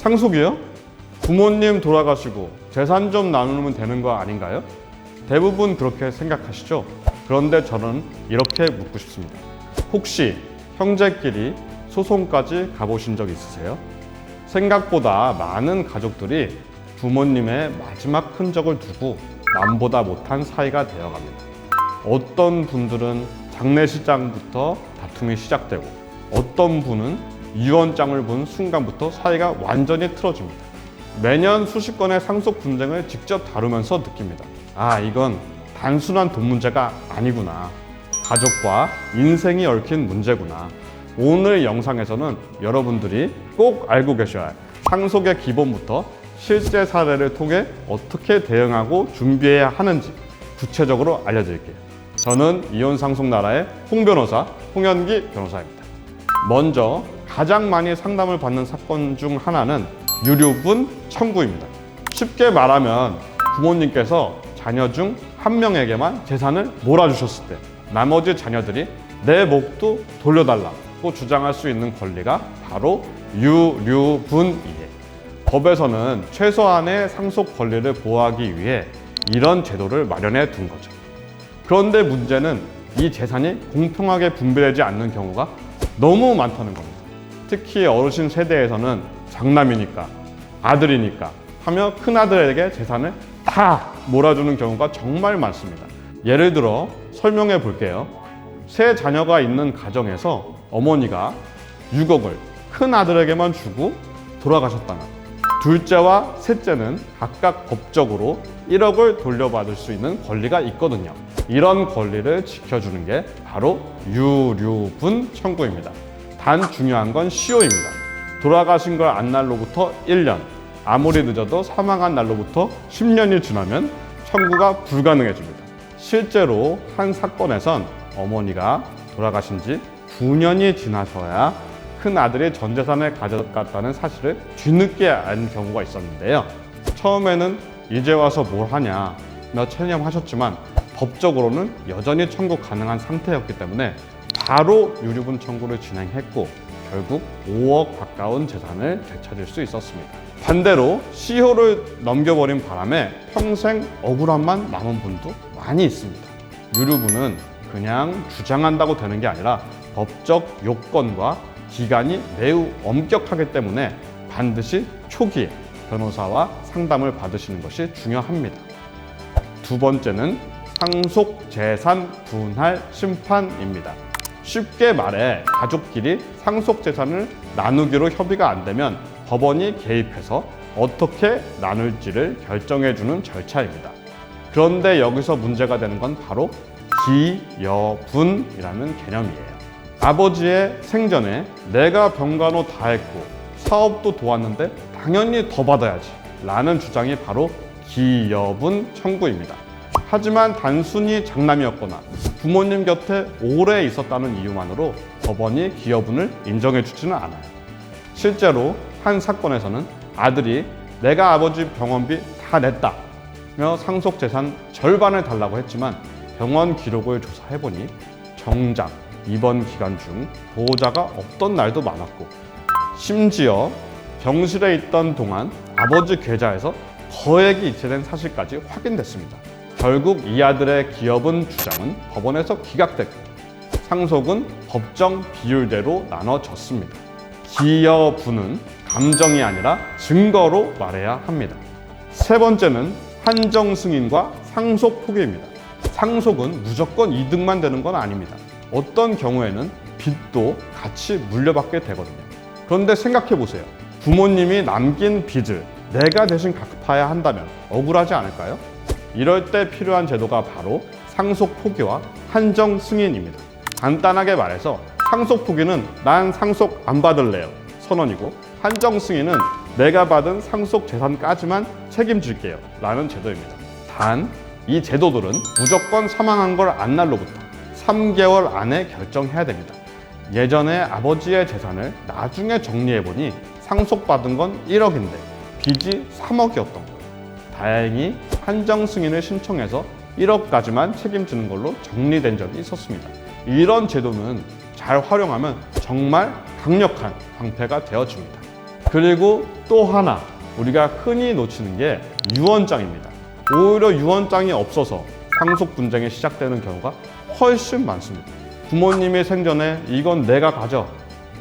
상속이요? 부모님 돌아가시고 재산 좀 나누면 되는 거 아닌가요? 대부분 그렇게 생각하시죠? 그런데 저는 이렇게 묻고 싶습니다. 혹시 형제끼리 소송까지 가보신 적 있으세요? 생각보다 많은 가족들이 부모님의 마지막 흔적을 두고 남보다 못한 사이가 되어갑니다. 어떤 분들은 장례식장부터 다툼이 시작되고 어떤 분은 유언장을 본 순간부터 사이가 완전히 틀어집니다. 매년 수십 건의 상속 분쟁을 직접 다루면서 느낍니다. 이건 단순한 돈 문제가 아니구나. 가족과 인생이 얽힌 문제구나. 오늘 영상에서는 여러분들이 꼭 알고 계셔야 할 상속의 기본부터 실제 사례를 통해 어떻게 대응하고 준비해야 하는지 구체적으로 알려드릴게요. 저는 이혼상속나라의 홍 변호사, 홍현기 변호사입니다. 먼저 가장 많이 상담을 받는 사건 중 하나는 유류분 청구입니다. 쉽게 말하면 부모님께서 자녀 중 한 명에게만 재산을 몰아주셨을 때 나머지 자녀들이 내 몫도 돌려달라고 주장할 수 있는 권리가 바로 유류분이에요. 법에서는 최소한의 상속 권리를 보호하기 위해 이런 제도를 마련해 둔 거죠. 그런데 문제는 이 재산이 공평하게 분배되지 않는 경우가 너무 많다는 겁니다. 특히 어르신 세대에서는 장남이니까, 아들이니까 하며 큰아들에게 재산을 다 몰아주는 경우가 정말 많습니다. 예를 들어 설명해 볼게요. 세 자녀가 있는 가정에서 어머니가 6억을 큰아들에게만 주고 돌아가셨다면 둘째와 셋째는 각각 법적으로 1억을 돌려받을 수 있는 권리가 있거든요. 이런 권리를 지켜주는 게 바로 유류분 청구입니다. 단 중요한 건 시효입니다. 돌아가신 걸 안 날로부터 1년, 아무리 늦어도 사망한 날로부터 10년이 지나면 청구가 불가능해집니다. 실제로 한 사건에선 어머니가 돌아가신 지 9년이 지나서야 큰아들이 전 재산을 가져갔다는 사실을 뒤늦게 안 경우가 있었는데요. 처음에는 이제 와서 뭘 하냐 체념하셨지만 법적으로는 여전히 청구 가능한 상태였기 때문에 바로 유류분 청구를 진행했고 결국 5억 가까운 재산을 되찾을 수 있었습니다. 반대로 시효를 넘겨버린 바람에 평생 억울함만 남은 분도 많이 있습니다. 유류분은 그냥 주장한다고 되는 게 아니라 법적 요건과 기간이 매우 엄격하기 때문에 반드시 초기에 변호사와 상담을 받으시는 것이 중요합니다. 두 번째는 상속 재산 분할 심판입니다. 쉽게 말해 가족끼리 상속 재산을 나누기로 협의가 안 되면 법원이 개입해서 어떻게 나눌지를 결정해주는 절차입니다. 그런데 여기서 문제가 되는 건 바로 기여분이라는 개념이에요. 아버지의 생전에 내가 병간호 다 했고 사업도 도왔는데 당연히 더 받아야지 라는 주장이 바로 기여분 청구입니다. 하지만 단순히 장남이었거나 부모님 곁에 오래 있었다는 이유만으로 법원이 기여분을 인정해주지는 않아요. 실제로 한 사건에서는 아들이 내가 아버지 병원비 다 냈다며 상속 재산 절반을 달라고 했지만 병원 기록을 조사해보니 정작 입원 기간 중 보호자가 없던 날도 많았고 심지어 병실에 있던 동안 아버지 계좌에서 거액이 이체된 사실까지 확인됐습니다. 결국 이 아들의 기여분 주장은 법원에서 기각됐고 상속은 법정 비율대로 나눠졌습니다. 기여분은 감정이 아니라 증거로 말해야 합니다. 세 번째는 한정 승인과 상속 포기입니다. 상속은 무조건 이득만 되는 건 아닙니다. 어떤 경우에는 빚도 같이 물려받게 되거든요. 그런데 생각해 보세요. 부모님이 남긴 빚을 내가 대신 갚아야 한다면 억울하지 않을까요? 이럴 때 필요한 제도가 바로 상속 포기와 한정 승인입니다. 간단하게 말해서 상속 포기는 난 상속 안 받을래요 선언이고 한정 승인은 내가 받은 상속 재산까지만 책임질게요 라는 제도입니다. 단 이 제도들은 무조건 사망한 걸 안 날로부터 3개월 안에 결정해야 됩니다. 예전에 아버지의 재산을 나중에 정리해보니 상속받은 건 1억인데 빚이 3억이었던 거예요. 다행히 한정 승인을 신청해서 1억까지만 책임지는 걸로 정리된 적이 있었습니다. 이런 제도는 잘 활용하면 정말 강력한 방패가 되어줍니다. 그리고 또 하나 우리가 흔히 놓치는 게 유언장입니다. 오히려 유언장이 없어서 상속 분쟁이 시작되는 경우가 훨씬 많습니다. 부모님이 생전에 이건 내가 가져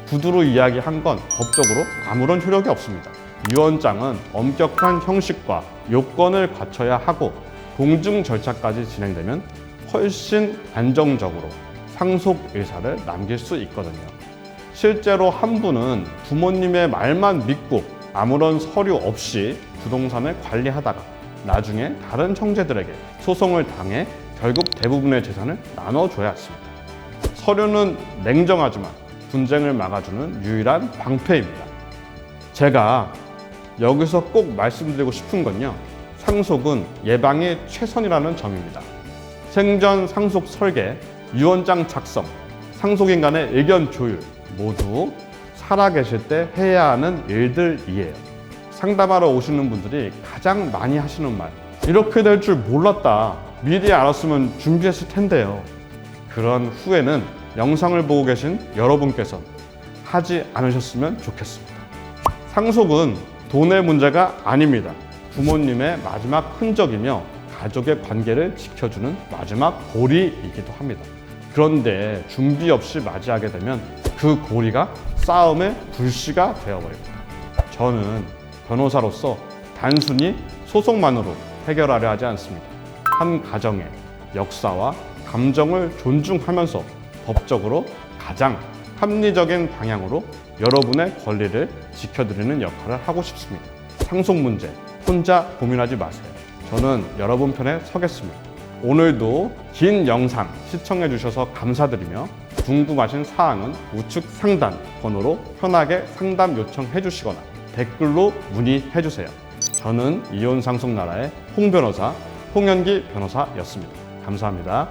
구두로 이야기한 건 법적으로 아무런 효력이 없습니다. 유언장은 엄격한 형식과 요건을 갖춰야 하고 공증 절차까지 진행되면 훨씬 안정적으로 상속 의사를 남길 수 있거든요. 실제로 한 분은 부모님의 말만 믿고 아무런 서류 없이 부동산을 관리하다가 나중에 다른 형제들에게 소송을 당해 결국 대부분의 재산을 나눠줘야 했습니다. 서류는 냉정하지만 분쟁을 막아주는 유일한 방패입니다. 제가 여기서 꼭 말씀드리고 싶은 건요, 상속은 예방이 최선이라는 점입니다. 생전 상속 설계, 유언장 작성, 상속인 간의 의견 조율 모두 살아계실 때 해야 하는 일들이에요. 상담하러 오시는 분들이 가장 많이 하시는 말, 이렇게 될 줄 몰랐다, 미리 알았으면 준비했을 텐데요. 그런 후회는 영상을 보고 계신 여러분께서 하지 않으셨으면 좋겠습니다. 상속은 돈의 문제가 아닙니다. 부모님의 마지막 흔적이며 가족의 관계를 지켜주는 마지막 고리이기도 합니다. 그런데 준비 없이 맞이하게 되면 그 고리가 싸움의 불씨가 되어버립니다. 저는 변호사로서 단순히 소송만으로 해결하려 하지 않습니다. 한 가정의 역사와 감정을 존중하면서 법적으로 가장 합리적인 방향으로 여러분의 권리를 지켜드리는 역할을 하고 싶습니다. 상속 문제 혼자 고민하지 마세요. 저는 여러분 편에 서겠습니다. 오늘도 긴 영상 시청해 주셔서 감사드리며 궁금하신 사항은 우측 상단 번호로 편하게 상담 요청해 주시거나 댓글로 문의해 주세요. 저는 이혼 상속 나라의 홍 변호사, 홍현기 변호사였습니다. 감사합니다.